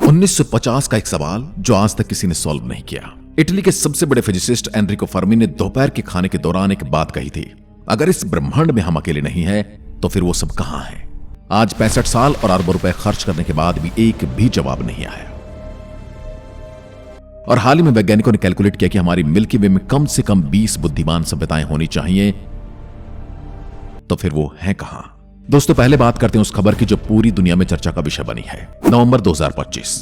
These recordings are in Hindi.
1950 का एक सवाल जो आज तक किसी ने सॉल्व नहीं किया। इटली के सबसे बड़े फिजिसिस्ट एनरिको फर्मी ने दोपहर के खाने के दौरान एक बात कही थी, अगर इस ब्रह्मांड में हम अकेले नहीं हैं तो फिर वो सब कहां हैं? आज 65 साल और अरबों रुपए खर्च करने के बाद भी एक भी जवाब नहीं आया। और हाल ही में वैज्ञानिकों ने कैलकुलेट किया कि हमारी मिल्की वे में कम से कम 20 बुद्धिमान सभ्यताएं होनी चाहिए, तो फिर वो हैं कहां? दोस्तों, पहले बात करते हैं उस खबर की जो पूरी दुनिया में चर्चा का विषय बनी है। नवंबर 2025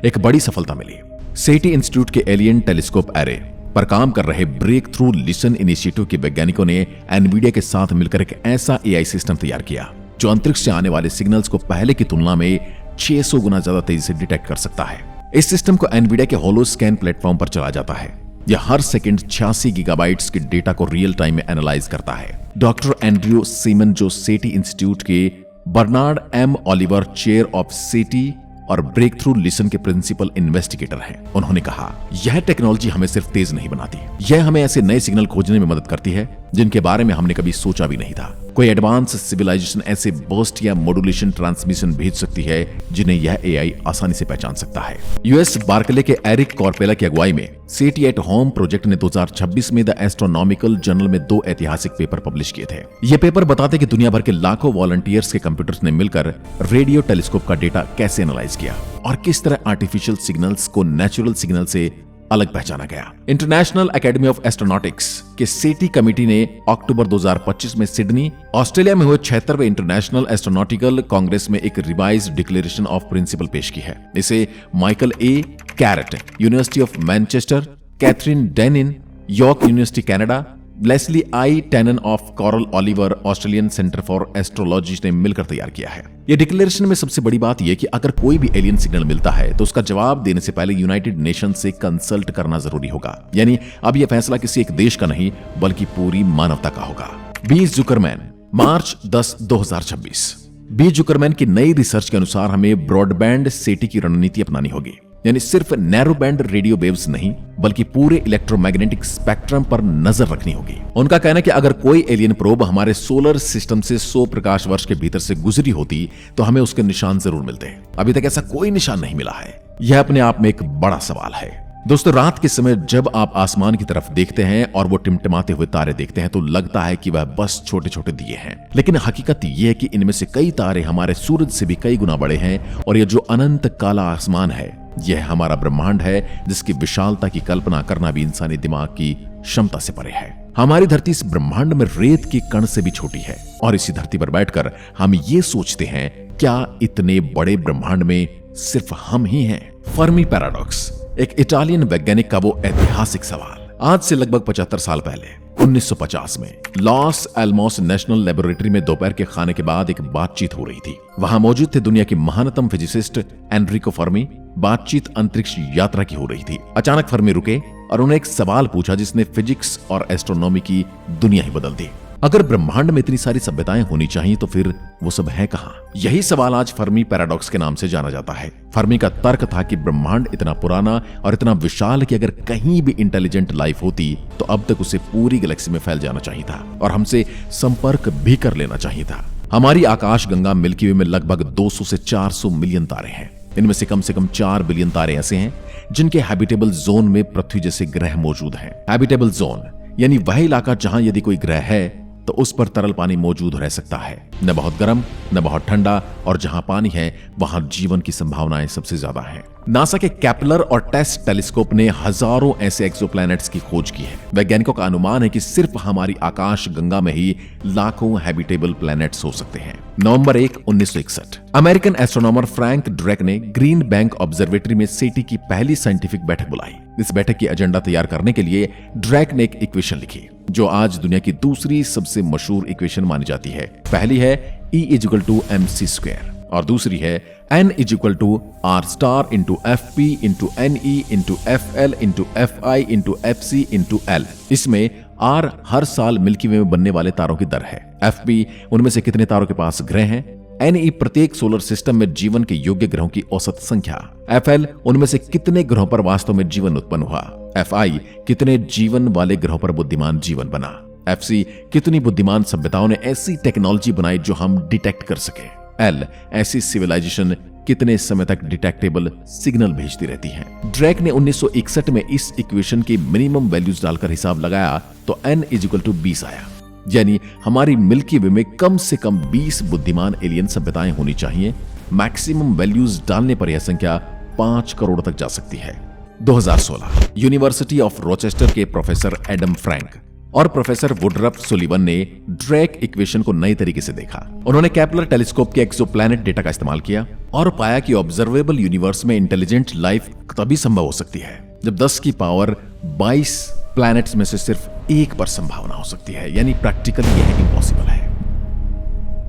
एक बड़ी सफलता मिली। सेटी इंस्टीट्यूट के एलियन टेलीस्कोप एरे पर काम कर रहे ब्रेक थ्रू लिसन इनिशिएटिव के वैज्ञानिकों ने एनवीडिया के साथ मिलकर एक ऐसा एआई सिस्टम तैयार किया जो अंतरिक्ष से आने वाले सिग्नल्स को पहले की तुलना में 600 गुना ज्यादा तेजी से डिटेक्ट कर सकता है। इस सिस्टम को एनवीडिया के होलो स्कैन प्लेटफॉर्म पर चलाया जाता है। यह हर सेकंड 86 गीगाबाइट्स के डेटा को रियल टाइम में एनालाइज करता है। डॉक्टर एंड्रयू सीमन, जो सेटी इंस्टीट्यूट के Bernard M Oliver chair of SETI और ब्रेक थ्रू लिसन के प्रिंसिपल इन्वेस्टिगेटर हैं, उन्होंने कहा, यह टेक्नोलॉजी हमें सिर्फ तेज नहीं बनाती, यह हमें ऐसे नए सिग्नल खोजने में मदद करती है जिनके बारे में हमने कभी सोचा भी नहीं था। कोई एडवांस सिविलाइजेशन ऐसे बर्स्ट या मॉड्यूलेशन ट्रांसमिशन भेज सकती है जिन्हें यह एआई आसानी से पहचान सकता है। यूएस बार्कले के एरिक कॉर्पेला की अगुवाई में सेटी एट होम प्रोजेक्ट ने 2026 में द एस्ट्रोनॉमिकल जर्नल में 2 ऐतिहासिक पेपर पब्लिश किए थे। ये पेपर बताते कि दुनिया भर के लाखों वॉलंटियर्स के कंप्यूटर्स ने मिलकर रेडियो टेलीस्कोप का डेटा कैसे एनालाइज किया और किस तरह आर्टिफिशियल सिग्नल्स को नेचुरल सिग्नल से अलग पहचाना गया। इंटरनेशनल एकेडमी ऑफ एस्ट्रोनॉटिक्स के सेटी कमेटी ने अक्टूबर 2025 में सिडनी, ऑस्ट्रेलिया में हुए 76वें इंटरनेशनल एस्ट्रोनॉटिकल कांग्रेस में एक रिवाइज्ड डिक्लेरेशन ऑफ प्रिंसिपल पेश की है। इसे Michael A Garrett, University of Manchester, Katherine Denning, York University Canada, Leslie I Tennen of Coral Oliver, Australian Centre for astrology ने मिलकर तैयार किया है। ये डिक्लेरेशन में सबसे बड़ी बात यह कि अगर कोई भी एलियन सिग्नल मिलता है तो उसका जवाब देने से पहले यूनाइटेड नेशन से कंसल्ट करना जरूरी होगा। यानी अब यह फैसला किसी एक देश का नहीं बल्कि पूरी मानवता का होगा। बी जुकरमैन, मार्च 10, 2026। बी जुकरमैन की नई रिसर्च के अनुसार हमें ब्रॉडबैंड सेटी की रणनीति अपनानी होगी, यानी सिर्फ नैरो बैंड रेडियो वेव्स नहीं बल्कि पूरे इलेक्ट्रोमैग्नेटिक स्पेक्ट्रम पर नजर रखनी होगी। उनका कहना है कि अगर कोई एलियन प्रोब हमारे सोलर सिस्टम से 100 प्रकाश वर्ष के भीतर से गुजरी होती तो हमें उसके निशान जरूर मिलते। अभी तक ऐसा कोई निशान नहीं मिला है। यह अपने आप में एक बड़ा सवाल है। दोस्तों, रात के समय जब आप आसमान की तरफ देखते हैं और वो टिमटिमाते हुए तारे देखते हैं तो लगता है कि वह बस छोटे छोटे दिए हैं, लेकिन हकीकत यह है कि इनमें से कई तारे हमारे सूरज से भी कई गुना बड़े हैं और यह जो अनंत काला आसमान है यह हमारा ब्रह्मांड है जिसकी विशालता की कल्पना करना भी इंसानी दिमाग की क्षमता से परे है। हमारी धरती इस ब्रह्मांड में रेत के कण से भी छोटी है और इसी धरती पर बैठकर हम ये सोचते हैं, क्या इतने बड़े ब्रह्मांड में सिर्फ हम ही हैं? फर्मी पैराडॉक्स, एक इटालियन वैज्ञानिक का वो ऐतिहासिक सवाल। आज से लगभग 75 साल पहले 1950 में लॉस एल्मोस नेशनल लेबोरेटरी में दोपहर के खाने के बाद एक बातचीत हो रही थी। वहां मौजूद थे दुनिया की महानतम फिजिसिस्ट एनरिको फर्मी। बातचीत अंतरिक्ष यात्रा की हो रही थी। अचानक फर्मी रुके और उन्हें एक सवाल पूछा जिसने फिजिक्स और एस्ट्रोनॉमी की दुनिया ही बदल दी। अगर ब्रह्मांड में इतनी सारी सभ्यताएं होनी चाहिए तो फिर वो सब है कहां? यही सवाल आज फर्मी पैराडॉक्स के नाम से जाना जाता है। फर्मी का तर्क था कि ब्रह्मांड इतना पुराना और इतना विशाल कि अगर कहीं भी इंटेलिजेंट लाइफ होती तो अब तक उसे पूरी गैलेक्सी में फैल जाना चाहिए था और हमसे संपर्क भी कर लेना चाहिए था। हमारी आकाश गंगा मिल्की वे में लगभग 200 से 400 मिलियन तारे हैं। इनमें से कम 4 बिलियन तारे ऐसे हैं जिनके हैबिटेबल जोन में पृथ्वी जैसे ग्रह मौजूद हैं। हैबिटेबल जोन यानी वह इलाका जहां यदि कोई ग्रह है तो उस पर तरल पानी मौजूद रह सकता है, न बहुत गर्म न बहुत ठंडा, और जहां पानी है वहां जीवन की संभावनाएं सबसे ज्यादा हैं। नासा के केपलर और टेस्ट टेलीस्कोप ने हजारों ऐसे एक्सोप्लैनेट्स की खोज की है। वैज्ञानिकों का अनुमान है कि सिर्फ हमारी आकाश गंगा में ही लाखों हैबिटेबल प्लैनेट्स हो सकते हैं। नवंबर 1, 1961 अमेरिकन एस्ट्रोनॉमर फ्रैंक ड्रेक ने ग्रीन बैंक ऑब्जर्वेटरी में सेटी की पहली साइंटिफिक बैठक बुलाई। इस बैठक की एजेंडा तैयार करने के लिए ड्रेक ने एक इक्वेशन लिखी जो आज दुनिया की दूसरी सबसे मशहूर इक्वेशन मानी जाती है। पहली है E = mc² और दूसरी है N = R* × Fp × Ne × Fl × Fi × Fc × L। इसमें R हर साल मिल्की वे में बनने वाले तारों की दर है, Fp उनमें से कितने तारों के पास ग्रह हैं, Ne प्रत्येक सोलर सिस्टम में जीवन के योग्य ग्रहों की औसत संख्या, Fl उनमें से कितने ग्रहों पर वास्तव में जीवन उत्पन्न हुआ, Fi कितने जीवन वाले ग्रहों पर बुद्धिमान जीवन बना, Fc कितनी बुद्धिमान सभ्यताओं ने ऐसी टेक्नोलॉजी बनाई जो हम डिटेक्ट कर सके, L ऐसी सिविलाइजेशन कितने समय तक डिटेक्टेबल सिग्नल भेजती रहती हैं। ड्रेक ने 1961 में इस इक्वेशन की मिनिमम वैल्यूज डालकर हिसाब लगाया तो n = 20 आया, यानी हमारी मिल्की वे में कम से कम 20 बुद्धिमान एलियन सभ्यताएं होनी चाहिए। मैक्सिमम वैल्यूज डालने पर यह संख्या 5 करोड़ तक जा सकती है। 2016 यूनिवर्सिटी ऑफ रोचेस्टर के प्रोफेसर एडम फ्रैंक और प्रोफेसर वुडरफ सुलिवन ने ड्रेक इक्वेशन को नए तरीके से देखा। उन्होंने केपलर टेलीस्कोप के एक्सोप्लैनेट डेटा का इस्तेमाल किया और पाया कि ऑब्जर्वेबल यूनिवर्स में इंटेलिजेंट लाइफ तभी संभव हो सकती है जब 10 की पावर 22 प्लैनेट्स में से सिर्फ एक पर संभावना हो सकती है, यानी प्रैक्टिकली यह इम्पॉसिबल है।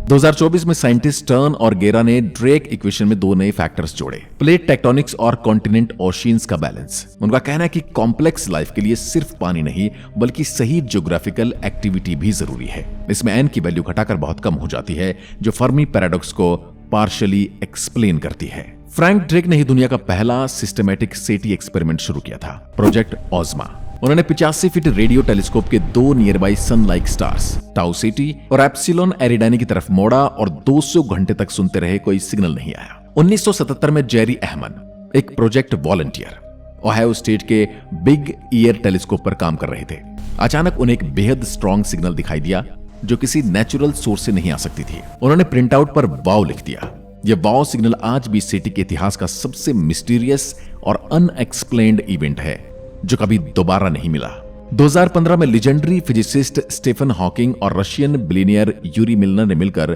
2024 में साइंटिस्ट टर्न और गेरा ने ड्रेक इक्वेशन में 2 नए फैक्टर्स जोड़े, प्लेट टेक्टोनिक्स और कॉन्टिनेंट ओशियंस का बैलेंस। उनका कहना है कि कॉम्प्लेक्स लाइफ के लिए सिर्फ पानी नहीं बल्कि सही ज्योग्राफिकल एक्टिविटी भी जरूरी है। इसमें n की वैल्यू घटाकर बहुत कम हो जाती है, जो फर्मी पैराडॉक्स को पार्शियली एक्सप्लेन करती है। फ्रैंक ड्रेक ने ही दुनिया का पहला सिस्टमैटिक सेटी एक्सपेरिमेंट शुरू किया था, प्रोजेक्ट ऑज़मा। उन्होंने 85 फीट रेडियो टेलीस्कोप के 2 नियरबाई सन लाइक स्टार्स टाउ सिटी और एप्सिलॉन एरिडानी की तरफ मोड़ा और 200 घंटे तक सुनते रहे, कोई सिग्नल नहीं आया। 1977 में जेरी अहमन, एक प्रोजेक्ट वॉलंटियर, ओहायो स्टेट के बिग ईयर टेलीस्कोप पर काम कर रहे थे। अचानक उन्हें एक बेहद स्ट्रॉन्ग सिग्नल दिखाई दिया जो किसी नेचुरल सोर्स से नहीं आ सकती थी। उन्होंने प्रिंट आउट पर वाव लिख दिया। यह वाव सिग्नल आज भी सेटी के इतिहास का सबसे मिस्टीरियस और अनएक्सप्लेन्ड इवेंट है जो कभी दोबारा नहीं मिला। 2015 में लीजेंडरी फिजिसिस्ट स्टीफन हॉकिंग और रशियन बिलियनियर यूरी मिलनर ने मिलकर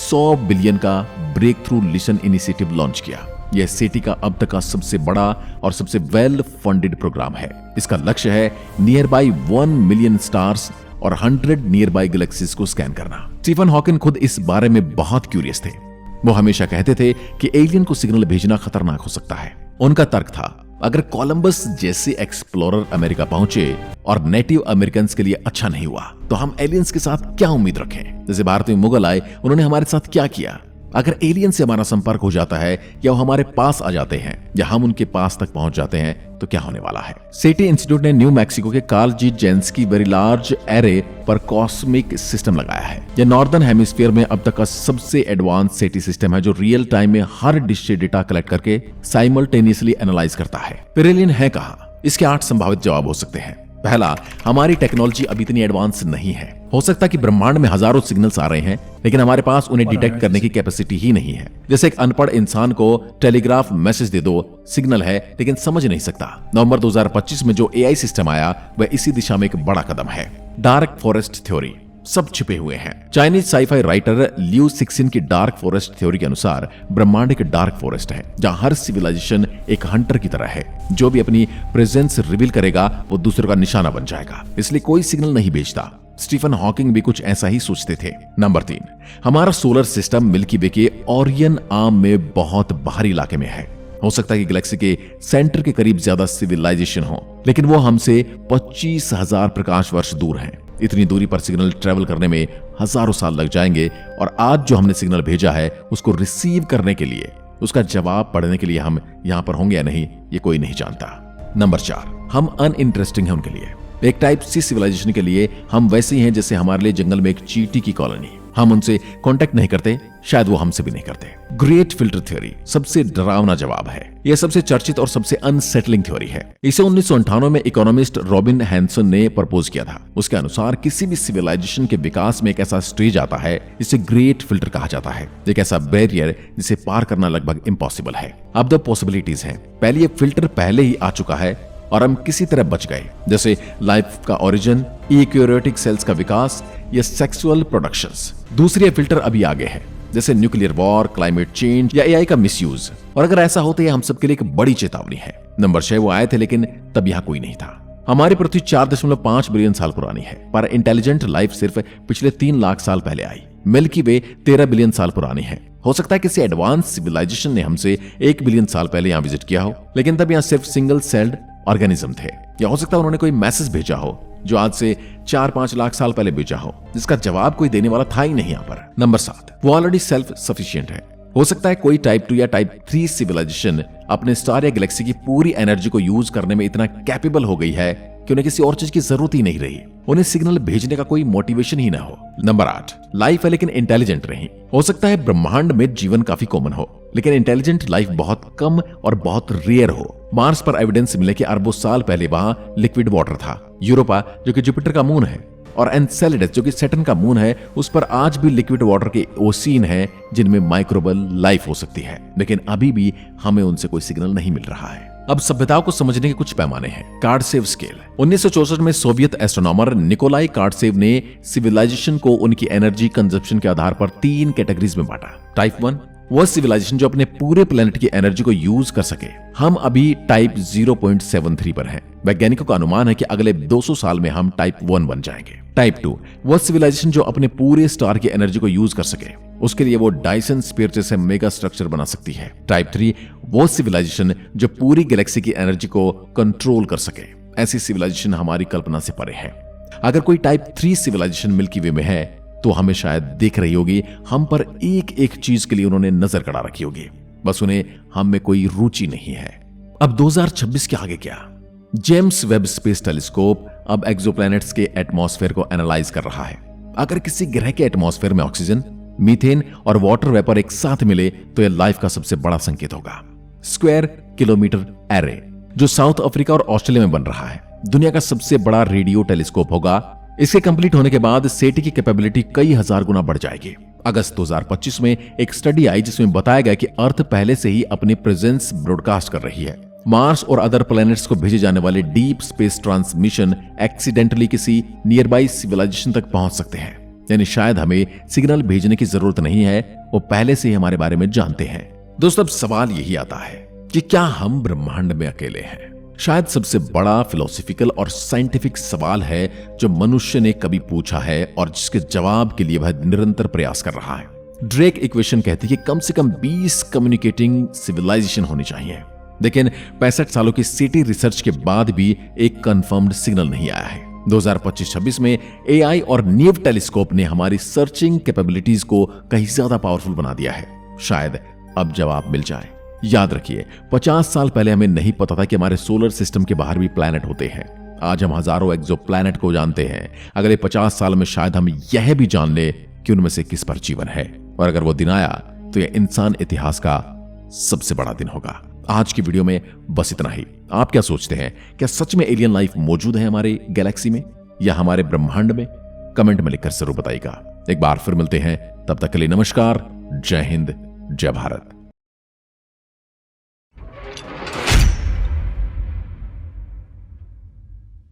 100 बिलियन का Breakthrough Listen initiative launch किया। यह सेटी का अब तक का सबसे बड़ा और सबसे वेल फंडेड प्रोग्राम है। इसका लक्ष्य है नियर बाई 1 मिलियन स्टार्स और 100 नियर बाई गैलेक्सीज को स्कैन करना। स्टीफन हॉकिंग खुद इस बारे में बहुत क्यूरियस थे। वो हमेशा कहते थे कि एलियन को सिग्नल भेजना खतरनाक हो सकता है। उनका तर्क था, अगर कोलंबस जैसे एक्सप्लोरर अमेरिका पहुंचे और नेटिव अमेरिकन्स के लिए अच्छा नहीं हुआ तो हम एलियंस के साथ क्या उम्मीद रखें। जैसे भारत में मुगल आए, उन्होंने हमारे साथ क्या किया। अगर एलियन से हमारा संपर्क हो जाता है या वो हमारे पास आ जाते हैं या हम उनके पास तक पहुंच जाते हैं तो क्या होने वाला है। सेटी इंस्टीट्यूट ने न्यू मैक्सिको के कार्ल जी जेंस्की वेरी लार्ज एरे पर कॉस्मिक सिस्टम लगाया है। यह नॉर्दर्न हेमिस्फीयर में अब तक का सबसे एडवांस सेटी सिस्टम है जो रियल टाइम में हर डिश से डेटा कलेक्ट करके साइमल्टेनियसली एनालाइज करता है। फिर एलियन है कहां? इसके 8 संभावित जवाब हो सकते हैं। पहला, हमारी टेक्नोलॉजी अभी इतनी एडवांस नहीं है। हो सकता है कि ब्रह्मांड में हजारों सिग्नल्स आ रहे हैं लेकिन हमारे पास उन्हें डिटेक्ट करने की कैपेसिटी ही नहीं है। जैसे एक अनपढ़ इंसान को टेलीग्राफ मैसेज दे दो, सिग्नल है लेकिन समझ नहीं सकता। नवंबर 2025 में जो एआई सिस्टम आया वह इसी दिशा में एक बड़ा कदम है। डार्क फॉरेस्ट थ्योरी, सब छिपे हुए हैं। चाइनीज साईफाई राइटर लियू सिक्सिन की डार्क फॉरेस्ट थ्योरी के अनुसार ब्रह्मांड एक डार्क फॉरेस्ट है जहां हर सिविलाइजेशन एक हंटर की तरह है। जो भी अपनी प्रेजेंस रिवील करेगा वो दूसरों का निशाना बन जाएगा, इसलिए कोई सिग्नल नहीं भेजता। स्टीफन हॉकिंग भी कुछ ऐसा ही सोचते थे। नंबर 3, हमारा सोलर सिस्टम मिल्की वे के ओरियन आर्म में बहुत बाहरी इलाके में है। हो सकता है कि गैलेक्सी के सेंटर के करीब ज्यादा सिविलाइजेशन हो लेकिन वो हमसे 25,000 प्रकाश वर्ष दूर हैं। इतनी दूरी पर सिग्नल ट्रेवल करने में हजारों साल लग जाएंगे और आज जो हमने सिग्नल भेजा है उसको रिसीव करने के लिए, उसका जवाब पढ़ने के लिए हम यहां पर होंगे या नहीं ये कोई नहीं जानता। नंबर 4, हम अनइंटरेस्टिंग हैं उनके लिए। एक टाइप सी सिविलाइजेशन के लिए हम वैसे ही हैं जैसे हमारे लिए जंगल में एक चींटी की कॉलोनी। हम उनसे कांटेक्ट नहीं करते, शायद वो हमसे भी नहीं करते। ग्रेट फिल्टर थ्योरी सबसे डरावना जवाब है। यह सबसे चर्चित और सबसे अनसेटलिंग थ्योरी है। इसे 1998 में इकोनॉमिस्ट रॉबिन हैंसन ने प्रपोज किया था। उसके अनुसार किसी भी सिविलाइजेशन के विकास में एक ऐसा स्टेज आता है जिसे ग्रेट फिल्टर कहा जाता है, एक ऐसा बैरियर जिसे पार करना लगभग इम्पॉसिबल है। अब दो पॉसिबिलिटीज हैं। पहली, ये फिल्टर पहले ही आ चुका है और हम किसी तरह बच गए, जैसे लाइफ का ओरिजिन, यूकैरियोटिक सेल्स का विकास या सेक्सुअल प्रोडक्शंस। दूसरी, फिल्टर अभी आगे है, जैसे न्यूक्लियर वॉर, क्लाइमेट चेंज या एआई का मिसयूज। और अगर ऐसा हो तो यह हम सबके लिए एक बड़ी चेतावनी है। नंबर 6, वो आए थे लेकिन तब यहाँ कोई नहीं था। हमारी पृथ्वी 4.5 बिलियन साल पुरानी है, पर इंटेलिजेंट लाइफ सिर्फ पिछले 3 लाख साल पहले आई। मिल्की वे 13 बिलियन साल पुरानी है। हो सकता है किसी एडवांस सिविलाइजेशन ने हमसे 1 बिलियन साल पहले यहाँ विजिट किया हो, लेकिन तब यहाँ सिर्फ सिंगल सेल्ड ऑर्गेनिज्म थे। या हो सकता है उन्होंने कोई मैसेज भेजा हो जो आज से 4-5 लाख साल पहले भेजा हो, जिसका जवाब कोई देने वाला था ही नहीं यहाँ पर। नंबर 7, वो ऑलरेडी सेल्फ सफिशिएंट है। हो सकता है कोई टाइप 2 या टाइप 3 सिविलाइजेशन अपने स्टार या गैलेक्सी की पूरी एनर्जी को यूज करने में इतना कैपेबल हो गई है कि उन्हें किसी और चीज की जरूरत ही नहीं रही, उन्हें सिग्नल भेजने का कोई मोटिवेशन ही ना हो। नंबर 8, लाइफ है लेकिन इंटेलिजेंट नहीं। हो सकता है ब्रह्मांड में जीवन काफी कॉमन हो, लेकिन इंटेलिजेंट लाइफ बहुत कम और बहुत रेयर हो। मार्स पर एविडेंस मिले कि अरबों साल पहले वहां लिक्विड वाटर था। यूरोपा जो कि जुपिटर का मून है और एनसेलेडस जो कि सैटर्न का मून है, उस पर आज भी लिक्विड वाटर के ओशियन हैं जिनमें माइक्रोबल लाइफ हो सकती है, लेकिन अभी भी हमें उनसे कोई सिग्नल नहीं मिल रहा है। अब सभ्यताओं को समझने के कुछ पैमाने हैं। कार्डसेव स्केल। 1964 में सोवियत एस्ट्रोनॉमर निकोलाई कार्डसेव ने सिविलाइजेशन को उनकी एनर्जी कंजप्शन के आधार पर 3 कैटेगरीज में बांटा। टाइप 1 वह सिविलाइजेशन जो अपने पूरे प्लेनेट की एनर्जी को यूज कर सके। हम अभी टाइप 0.73 पर हैं। वैज्ञानिकों का अनुमान है कि अगले 200 साल में हम टाइप 1 बन जाएंगे। टाइप 2 वह सिविलाइजेशन जो अपने पूरे स्टार की एनर्जी को यूज कर सके, उसके लिए वो डायसन स्फीयर जैसे मेगा स्ट्रक्चर बना सकती है। टाइप 3 वो सिविलाइजेशन जो पूरी गैलेक्सी की एनर्जी को कंट्रोल कर सके। ऐसी सिविलाइजेशन हमारी कल्पना से परे है। अगर कोई टाइप 3 सिविलाइजेशन मिल्की वे में है तो हमें शायद देख रही होगी, हम पर एक एक चीज के लिए उन्होंने नजर गड़ा रखी होगी, बस उन्हें हम में कोई रुचि नहीं है। अब 2026 के आगे क्या? जेम्स वेब स्पेस टेलीस्कोप अब एक्सोप्लैनेट्स के एटमॉस्फेयर को एनालाइज कर रहा है। अगर किसी ग्रह के एटमॉस्फेयर में ऑक्सीजन, मीथेन और वाटर वेपर एक साथ मिले तो यह लाइफ का सबसे बड़ा संकेत होगा। स्क्वायर किलोमीटर एरे जो साउथ अफ्रीका और ऑस्ट्रेलिया में बन रहा है, दुनिया का सबसे बड़ा रेडियो टेलीस्कोप होगा। इसके कंप्लीट होने के बाद सेटी की कैपेबिलिटी कई हजार गुना बढ़ जाएगी। अगस्त 2025 में एक स्टडी आई जिसमें बताया गया कि अर्थ पहले से ही अपनी प्रेजेंस ब्रॉडकास्ट कर रही है। मार्स और अदर प्लैनेट्स को भेजे जाने वाले डीप स्पेस ट्रांसमिशन एक्सीडेंटली किसी नियर बाई सिविलाइजेशन तक पहुंच सकते हैं, यानी शायद हमें सिग्नल भेजने की जरूरत नहीं है, वो पहले से ही हमारे बारे में जानते हैं। दोस्तों, अब सवाल यही आता है कि क्या हम ब्रह्मांड में अकेले हैं? शायद सबसे बड़ा फिलोसॉफिकल और साइंटिफिक सवाल है जो मनुष्य ने कभी पूछा है और जिसके जवाब के लिए वह निरंतर प्रयास कर रहा है। ड्रेक इक्वेशन कहती है कि कम से कम 20 कम्युनिकेटिंग सिविलाइजेशन होनी चाहिए, लेकिन 65 सालों की सिटी रिसर्च के बाद भी एक कंफर्म्ड सिग्नल नहीं आया है। 2025-26 में एआई और नीव टेलीस्कोप ने हमारी सर्चिंग कैपेबिलिटीज को कहीं ज्यादा पावरफुल बना दिया है। शायद अब जवाब मिल जाए। याद रखिए, 50 साल पहले हमें नहीं पता था कि हमारे सोलर सिस्टम के बाहर भी प्लैनेट होते हैं। आज हम हजारों एक्सोप्लैनेट को जानते हैं। अगले 50 साल में शायद हम यह भी जान ले कि उनमें से किस पर जीवन है, और अगर वो दिन आया तो यह इंसान इतिहास का सबसे बड़ा दिन होगा। आज की वीडियो में बस इतना ही। आप क्या सोचते हैं, क्या सच में एलियन लाइफ मौजूद है हमारे गैलेक्सी में या हमारे ब्रह्मांड में? कमेंट में लिखकर जरूर बताइएगा। एक बार फिर मिलते हैं, तब तक के लिए नमस्कार, जय हिंद, जय भारत।